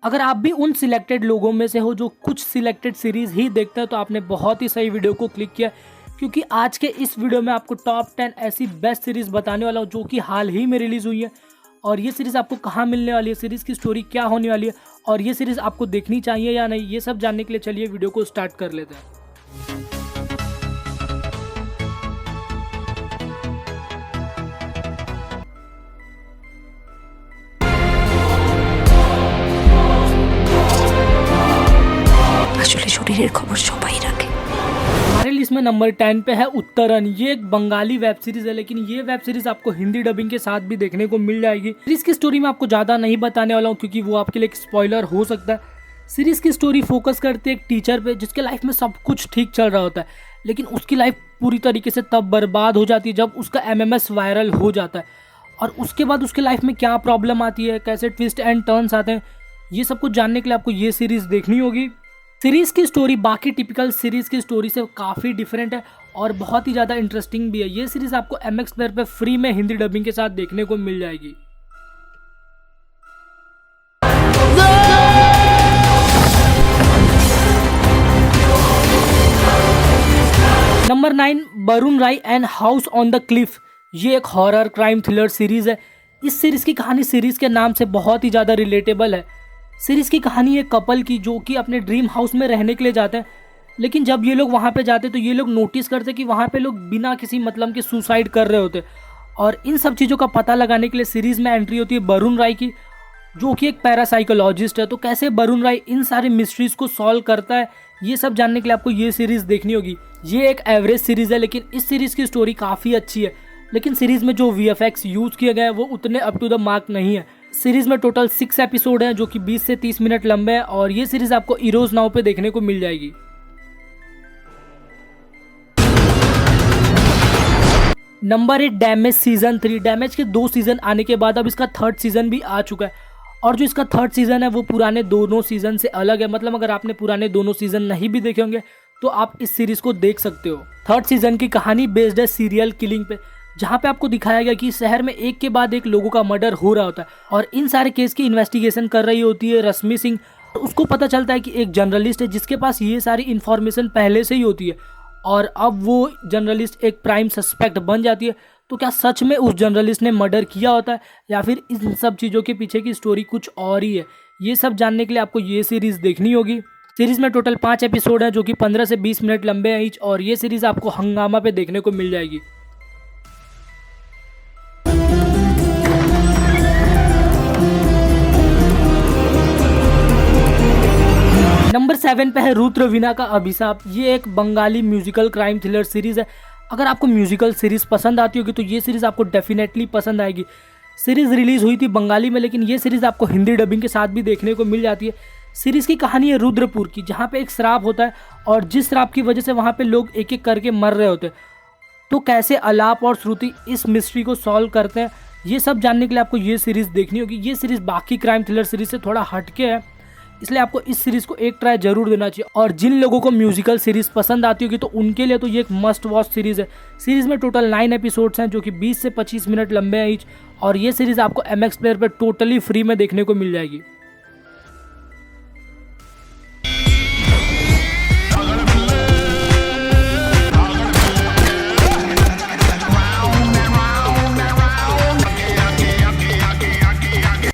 अगर आप भी उन सिलेक्टेड लोगों में से हो जो कुछ सिलेक्टेड सीरीज़ ही देखते हैं तो आपने बहुत ही सही वीडियो को क्लिक किया, क्योंकि आज के इस वीडियो में आपको टॉप 10 ऐसी बेस्ट सीरीज़ बताने वाला हूँ जो कि हाल ही में रिलीज़ हुई है। और ये सीरीज़ आपको कहाँ मिलने वाली है, सीरीज़ की स्टोरी क्या होने वाली है और ये सीरीज़ आपको देखनी चाहिए या नहीं, ये सब जानने के लिए चलिए वीडियो को स्टार्ट कर लेते हैं। खबर सबाई रखे। हमारे लिस्ट में नंबर 10 पे है उत्तरन। ये एक बंगाली वेब सीरीज है, लेकिन ये वेब सीरीज आपको हिंदी डबिंग के साथ भी देखने को मिल जाएगी। सीरीज की स्टोरी में आपको ज़्यादा नहीं बताने वाला हूँ क्योंकि वो आपके लिए एक स्पॉइलर हो सकता है। सीरीज की स्टोरी फोकस करती है एक टीचर पे जिसके लाइफ में सब कुछ ठीक चल रहा होता है, लेकिन उसकी लाइफ पूरी तरीके से तब बर्बाद हो जाती है जब उसका MMS वायरल हो जाता है। और उसके बाद उसके लाइफ में क्या प्रॉब्लम आती है, कैसे ट्विस्ट एंड टर्न्स आते हैं, ये सब कुछ जानने के लिए आपको ये सीरीज देखनी होगी। सीरीज की स्टोरी बाकी टिपिकल सीरीज की स्टोरी से काफ़ी डिफरेंट है और बहुत ही ज़्यादा इंटरेस्टिंग भी है। ये सीरीज आपको MX प्लेयर पे फ्री में हिंदी डबिंग के साथ देखने को मिल जाएगी। Number 9 Varun Rai and house on the cliff. ये एक हॉरर क्राइम थ्रिलर सीरीज है। इस सीरीज की कहानी सीरीज के नाम से बहुत ही ज़्यादा रिलेटेबल है। सीरीज की कहानी एक कपल की जो कि अपने ड्रीम हाउस में रहने के लिए जाते हैं, लेकिन जब ये लोग वहाँ पे जाते तो ये लोग नोटिस करते कि वहाँ पे लोग बिना किसी मतलब के सुसाइड कर रहे होते। और इन सब चीज़ों का पता लगाने के लिए सीरीज में एंट्री होती है वरुण राय की, जो कि एक पैरासाइकोलॉजिस्ट है। तो कैसे वरुण राय इन सारी मिस्ट्रीज को सॉल्व करता है, ये सब जानने के लिए आपको ये सीरीज देखनी होगी। ये एक एवरेज सीरीज है, लेकिन इस सीरीज की स्टोरी काफ़ी अच्छी है, लेकिन सीरीज में जो VFX यूज़ किए गए हैं वो उतने अप टू द मार्क नहीं है। सीरीज में टोटल 6 एपिसोड हैं जो कि 20 से 30 मिनट लंबे हैं और ये सीरीज आपको इरोज नाउ पे देखने को मिल जाएगी। Number 8 damage season 3। डैमेज के 2 सीजन आने के बाद अब इसका 3rd सीजन भी आ चुका है और जो इसका 3rd सीजन है वो पुराने दोनों सीजन से अलग है। मतलब अगर आपने पुराने दोनों सीजन नहीं भी देखे होंगे तो आप इस सीरीज को देख सकते हो। 3rd सीजन की कहानी बेस्ड है सीरियल किलिंग पे, जहाँ पे आपको दिखाया गया कि शहर में एक के बाद एक लोगों का मर्डर हो रहा होता है और इन सारे केस की इन्वेस्टिगेशन कर रही होती है रश्मि सिंह। उसको पता चलता है कि एक जर्नलिस्ट है जिसके पास ये सारी इन्फॉर्मेशन पहले से ही होती है और अब वो जर्नलिस्ट एक प्राइम सस्पेक्ट बन जाती है। तो क्या सच में उस जर्नलिस्ट ने मर्डर किया होता है या फिर इन सब चीज़ों के पीछे की स्टोरी कुछ और ही है, ये सब जानने के लिए आपको ये सीरीज़ देखनी होगी। सीरीज में टोटल 5 एपिसोड हैं जो कि 15 से 20 मिनट लंबे हैं ईच और ये सीरीज़ आपको हंगामा पे देखने को मिल जाएगी। नंबर 7 पे है रुद्रवीणा का अभिशाप। ये एक Bengali musical crime thriller series है। अगर आपको म्यूजिकल सीरीज पसंद आती होगी तो ये सीरीज आपको डेफिनेटली पसंद आएगी। सीरीज रिलीज हुई थी बंगाली में, लेकिन ये सीरीज आपको हिंदी डबिंग के साथ भी देखने को मिल जाती है। सीरीज की कहानी है रुद्रपुर की, जहाँ पे एक श्राप होता है और जिस श्राप की वजह से वहाँ पे लोग एक एक करके मर रहे होते हैं। तो कैसे अलाप और श्रुति इस मिस्ट्री को सॉल्व करते हैं, ये सब जानने के लिए आपको ये सीरीज देखनी होगी। ये सीरीज बाकी क्राइम थ्रिलर सीरीज से थोड़ा हटके है, इसलिए आपको इस सीरीज को एक ट्राई जरूर देना चाहिए। और जिन लोगों को म्यूजिकल सीरीज पसंद आती होगी तो उनके लिए तो ये एक मस्ट वॉच सीरीज है। सीरीज में टोटल 9 एपिसोड्स हैं जो कि 20 से 25 मिनट लंबे हैं ईच और ये सीरीज आपको MX प्लेयर पर टोटली फ्री में देखने को मिल जाएगी।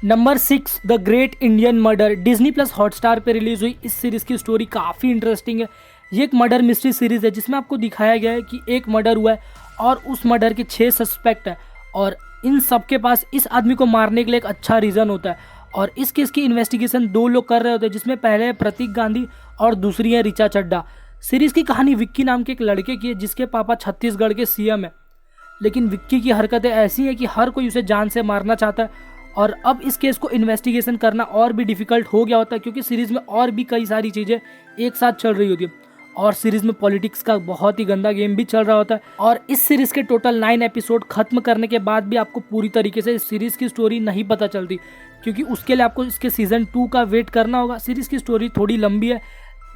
Number 6 the great Indian murder. Disney plus Hotstar पे रिलीज हुई इस सीरीज की स्टोरी काफ़ी इंटरेस्टिंग है। ये एक मर्डर मिस्ट्री सीरीज है जिसमें आपको दिखाया गया है कि एक मर्डर हुआ है और उस मर्डर के 6 सस्पेक्ट है और इन सब के पास इस आदमी को मारने के लिए एक अच्छा रीज़न होता है। और इस केस की इन्वेस्टिगेशन 2 लोग कर रहे होते हैं, जिसमें पहले है प्रतीक गांधी और दूसरी है ऋचा चड्ढा। सीरीज की कहानी विक्की नाम के एक लड़के की है जिसके पापा छत्तीसगढ़ के CM है, लेकिन विक्की की हरकतें ऐसी हैं कि हर कोई उसे जान से मारना चाहता है। और अब इस केस को इन्वेस्टिगेशन करना और भी डिफिकल्ट हो गया होता है क्योंकि सीरीज में और भी कई सारी चीज़ें एक साथ चल रही होती है और सीरीज में पॉलिटिक्स का बहुत ही गंदा गेम भी चल रहा होता है। और इस सीरीज के टोटल 9 एपिसोड खत्म करने के बाद भी आपको पूरी तरीके से इस सीरीज की स्टोरी नहीं पता चलती, क्योंकि उसके लिए आपको इसके सीजन 2 का वेट करना होगा। सीरीज की स्टोरी थोड़ी लंबी है,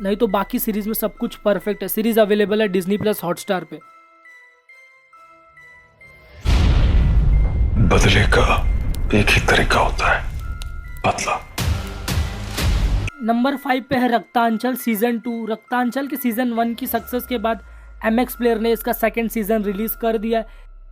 नहीं तो बाकी सीरीज में सब कुछ परफेक्ट है। सीरीज अवेलेबल है डिज्नी प्लस हॉटस्टार पे। बदले का एक ही तरीका होता है, बदला। नंबर 5 पे है रक्तांचल सीजन 2। रक्तांचल के सीजन 1 की सक्सेस के बाद MX प्लेयर ने इसका सेकंड सीजन रिलीज कर दिया है।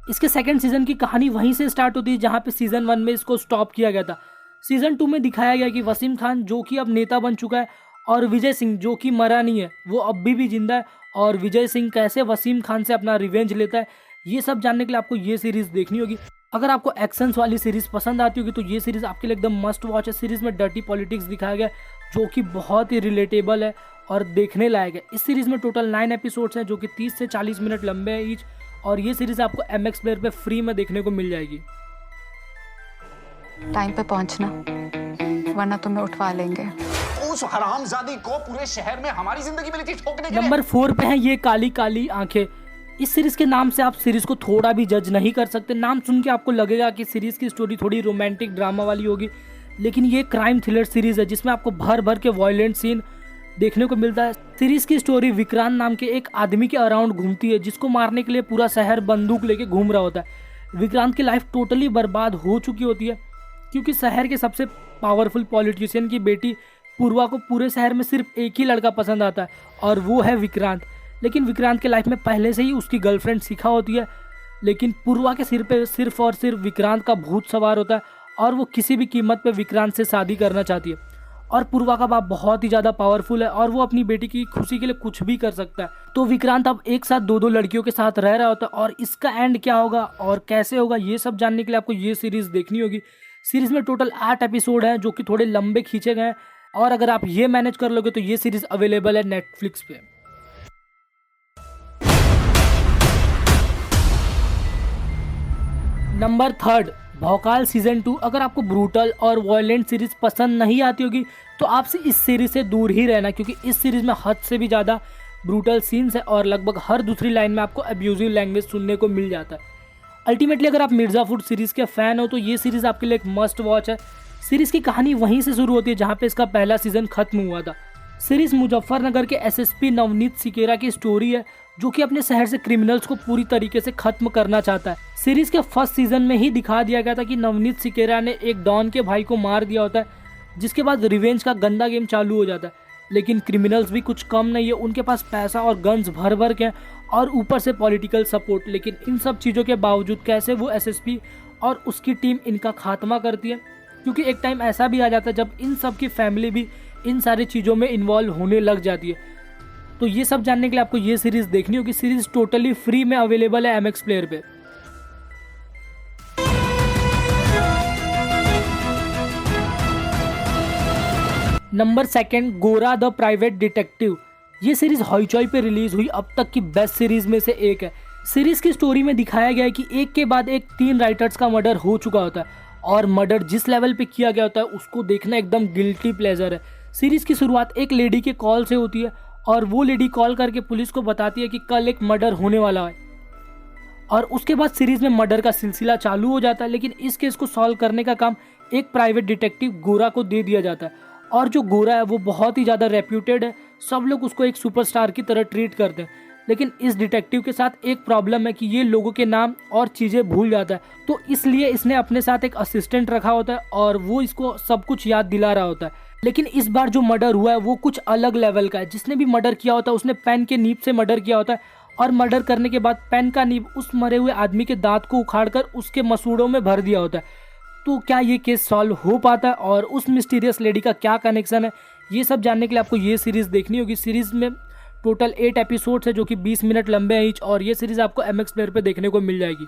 इसके सेकंड सीजन की कहानी वहीं से स्टार्ट होती है जहां पे सीजन 1 में इसको स्टॉप किया गया था। सीजन 2 में दिखाया गया कि वसीम खान जो कि अब नेता बन चुका है और विजय सिंह जो कि मरा नहीं है वो अब भी जिंदा है, और विजय सिंह कैसे वसीम खान से अपना रिवेंज लेता है, ये सब जानने के लिए आपको ये सीरीज देखनी होगी। अगर आपको एक्शंस वाली सीरीज पसंद आती होगी तो ये सीरीज आपके लिए एकदम मस्ट वॉच है। सीरीज में डर्टी पॉलिटिक्स दिखाया गया जो कि बहुत ही रिलेटेबल है और देखने लायक है। इस सीरीज में टोटल 9 एपिसोड्स हैं जो कि 30 से 40 मिनट लंबे हैं ईच, और ये सीरीज आपको MX प्लेयर पे फ्री में देखने को मिल जाएगी। टाइम पे पहुंचना वरना तुम्हें उठवा लेंगे। उस हरामजादी को पूरे शहर में हमारी जिंदगी मिली थी ठोकने के लिए। नंबर 4 पे है ये काली काली आंखें। इस सीरीज के नाम से आप सीरीज को थोड़ा भी जज नहीं कर सकते। नाम सुन के आपको लगेगा कि सीरीज की स्टोरी थोड़ी रोमांटिक ड्रामा वाली होगी, लेकिन ये क्राइम थ्रिलर सीरीज है जिसमें आपको भर भर के वायलेंट सीन देखने को मिलता है। सीरीज की स्टोरी विक्रांत नाम के एक आदमी के अराउंड घूमती है जिसको मारने के लिए पूरा शहर बंदूक लेके घूम रहा होता है। विक्रांत की लाइफ टोटली बर्बाद हो चुकी होती है क्योंकि शहर के सबसे पावरफुल पॉलिटिशियन की बेटी पूर्वा को पूरे शहर में सिर्फ एक ही लड़का पसंद आता है और वो है विक्रांत। लेकिन विक्रांत के लाइफ में पहले से ही उसकी गर्लफ्रेंड शिखा होती है, लेकिन पूर्वा के सिर पे सिर्फ और सिर्फ विक्रांत का भूत सवार होता है और वो किसी भी कीमत पे विक्रांत से शादी करना चाहती है। और पूर्वा का बाप बहुत ही ज़्यादा पावरफुल है और वो अपनी बेटी की खुशी के लिए कुछ भी कर सकता है। तो विक्रांत अब एक साथ दो लड़कियों के साथ रह रहा होता है और इसका एंड क्या होगा और कैसे होगा ये सब जानने के लिए आपको ये सीरीज देखनी होगी। सीरीज में टोटल 8 एपिसोड हैं जो कि थोड़े लंबे खींचे गए हैं, और अगर आप ये मैनेज कर लोगे तो ये सीरीज अवेलेबल है नेटफ्लिक्स पे। नंबर 3 भौकाल सीजन 2। अगर आपको ब्रूटल और वायलेंट सीरीज पसंद नहीं आती होगी तो आपसे इस सीरीज से दूर ही रहना, क्योंकि इस सीरीज में हद से भी ज़्यादा ब्रूटल सीन्स है और लगभग हर दूसरी लाइन में आपको अब्यूजिव लैंग्वेज सुनने को मिल जाता है। अल्टीमेटली अगर आप मिर्ज़ापुर सीरीज़ के फ़ैन हो तो ये सीरीज़ आपके लिए एक मस्ट वॉच है। सीरीज़ की कहानी वहीं से शुरू होती है जहाँ पे इसका पहला सीज़न खत्म हुआ था। सीरीज़ मुजफ्फरनगर के SSP नवनीत सिकेरा की स्टोरी है जो कि अपने शहर से क्रिमिनल्स को पूरी तरीके से खत्म करना चाहता है। सीरीज़ के फर्स्ट सीज़न में ही दिखा दिया गया था कि नवनीत सिकेरा ने एक डॉन के भाई को मार दिया होता है, जिसके बाद रिवेंज का गंदा गेम चालू हो जाता है। लेकिन क्रिमिनल्स भी कुछ कम नहीं है, उनके पास पैसा और गन्स भर भर के और ऊपर से पॉलिटिकल सपोर्ट। लेकिन इन सब चीज़ों के बावजूद कैसे वो SSP और उसकी टीम इनका खात्मा करती है, क्योंकि एक टाइम ऐसा भी आ जाता है जब इन सब की फैमिली भी इन सारी चीज़ों में इन्वॉल्व होने लग जाती है। तो ये सब जानने के लिए आपको ये सीरीज़ देखनी होगी। सीरीज़ टोटली फ्री में अवेलेबल है MX प्लेयर पे। नंबर 2 गोरा द प्राइवेट डिटेक्टिव। ये सीरीज हॉइचॉइ पे रिलीज हुई अब तक की बेस्ट सीरीज में से एक है। सीरीज की स्टोरी में दिखाया गया है कि एक के बाद एक 3 राइटर्स का मर्डर हो चुका होता है और मर्डर जिस लेवल पे किया गया होता है उसको देखना एकदम गिल्टी प्लेजर है। सीरीज की शुरुआत एक लेडी के कॉल से होती है और वो लेडी कॉल करके पुलिस को बताती है कि कल एक मर्डर होने वाला है, और उसके बाद सीरीज में मर्डर का सिलसिला चालू हो जाता है। लेकिन इस केस को सॉल्व करने का काम एक प्राइवेट डिटेक्टिव गोरा को दे दिया जाता है, और जो गोरा है वो बहुत ही ज़्यादा रेप्यूटेड है। सब लोग उसको एक सुपरस्टार की तरह ट्रीट करते हैं। लेकिन इस डिटेक्टिव के साथ एक प्रॉब्लम है कि ये लोगों के नाम और चीज़ें भूल जाता है, तो इसलिए इसने अपने साथ एक असिस्टेंट रखा होता है और वो इसको सब कुछ याद दिला रहा होता है। लेकिन इस बार जो मर्डर हुआ है वो कुछ अलग लेवल का है। जिसने भी मर्डर किया होता है उसने पेन के नीब से मर्डर किया होता है, और मर्डर करने के बाद पेन का नीब उस मरे हुए आदमी के दांत को उखाड़कर उसके मसूड़ों में भर दिया होता है। तो क्या ये केस सॉल्व हो पाता है और उस मिस्टीरियस लेडी का क्या कनेक्शन है, ये सब जानने के लिए आपको ये सीरीज़ देखनी होगी। सीरीज़ में टोटल 8 एपिसोड्स है जो कि 20 मिनट लंबे हैं ईच, और ये सीरीज़ आपको MX प्लेयर पे देखने को मिल जाएगी।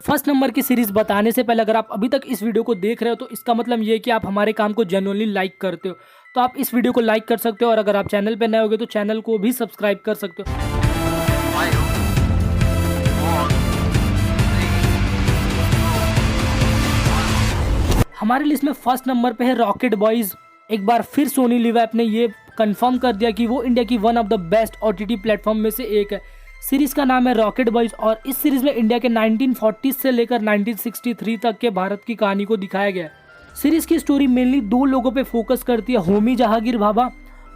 फर्स्ट नंबर की सीरीज़ बताने से पहले अगर आप अभी तक इस वीडियो को देख रहे हो तो इसका मतलब ये है कि आप हमारे काम को जेन्युइनली लाइक करते हो। तो आप इस वीडियो को लाइक कर सकते हो, और अगर आप चैनल पे नए होगे तो चैनल को भी सब्सक्राइब कर सकते हो। हमारे लिस्ट में फर्स्ट नंबर पे है रॉकेट बॉयज़। एक बार फिर सोनी लिव ऐप ने ये कंफर्म कर दिया कि वो इंडिया की one of the best OTT platform में से एक है। सीरीज़ का नाम है रॉकेट बॉयज़, और इस सीरीज़ में इंडिया के 1940 से लेकर 1963 तक के भारत की कहानी को दिखाया गया है। सीरीज़ की स्टोरी मेनली 2 लोगों पे फोकस करती है, होमी जहांगीर भाभा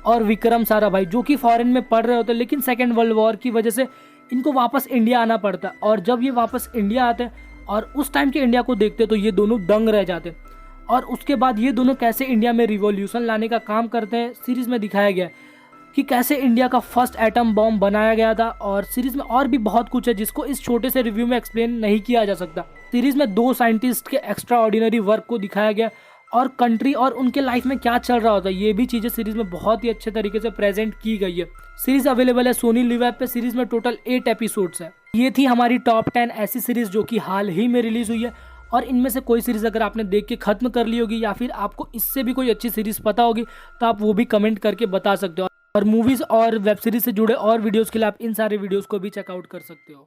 और विक्रम साराभाई, जो कि फॉरेन में पढ़ रहे होते हैं। लेकिन सेकेंड वर्ल्ड वॉर की वजह से इनको वापस इंडिया आना पड़ता है, और जब ये वापस इंडिया आते हैं और उस टाइम के इंडिया को देखते हैं तो ये दोनों दंग रह जाते हैं। और उसके बाद ये दोनों कैसे इंडिया में रिवॉल्यूशन लाने का काम करते हैं सीरीज़ में दिखाया गया है कि कैसे इंडिया का फर्स्ट एटम बॉम्ब बनाया गया था। और सीरीज़ में और भी बहुत कुछ है जिसको इस छोटे से रिव्यू में एक्सप्लेन नहीं किया जा सकता। सीरीज़ में 2 साइंटिस्ट के एक्स्ट्रा ऑर्डिनरी वर्क को दिखाया गया और कंट्री और उनके लाइफ में क्या चल रहा होता है ये भी चीज़ें सीरीज़ में बहुत ही अच्छे तरीके से प्रेजेंट की गई है। सीरीज़ अवेलेबल है सोनी लिव ऐप पे। सीरीज़ में टोटल 8 एपिसोड्स है। ये थी हमारी टॉप 10 ऐसी सीरीज़ जो कि हाल ही में रिलीज़ हुई है। और इनमें से कोई सीरीज़ अगर आपने देख के ख़त्म कर ली होगी या फिर आपको इससे भी कोई अच्छी सीरीज़ पता होगी तो आप वो भी कमेंट करके बता सकते हो। और मूवीज़ और वेब सीरीज़ से जुड़े और वीडियोज़ के लिए आप इन सारे वीडियोज़ को भी चेकआउट कर सकते हो।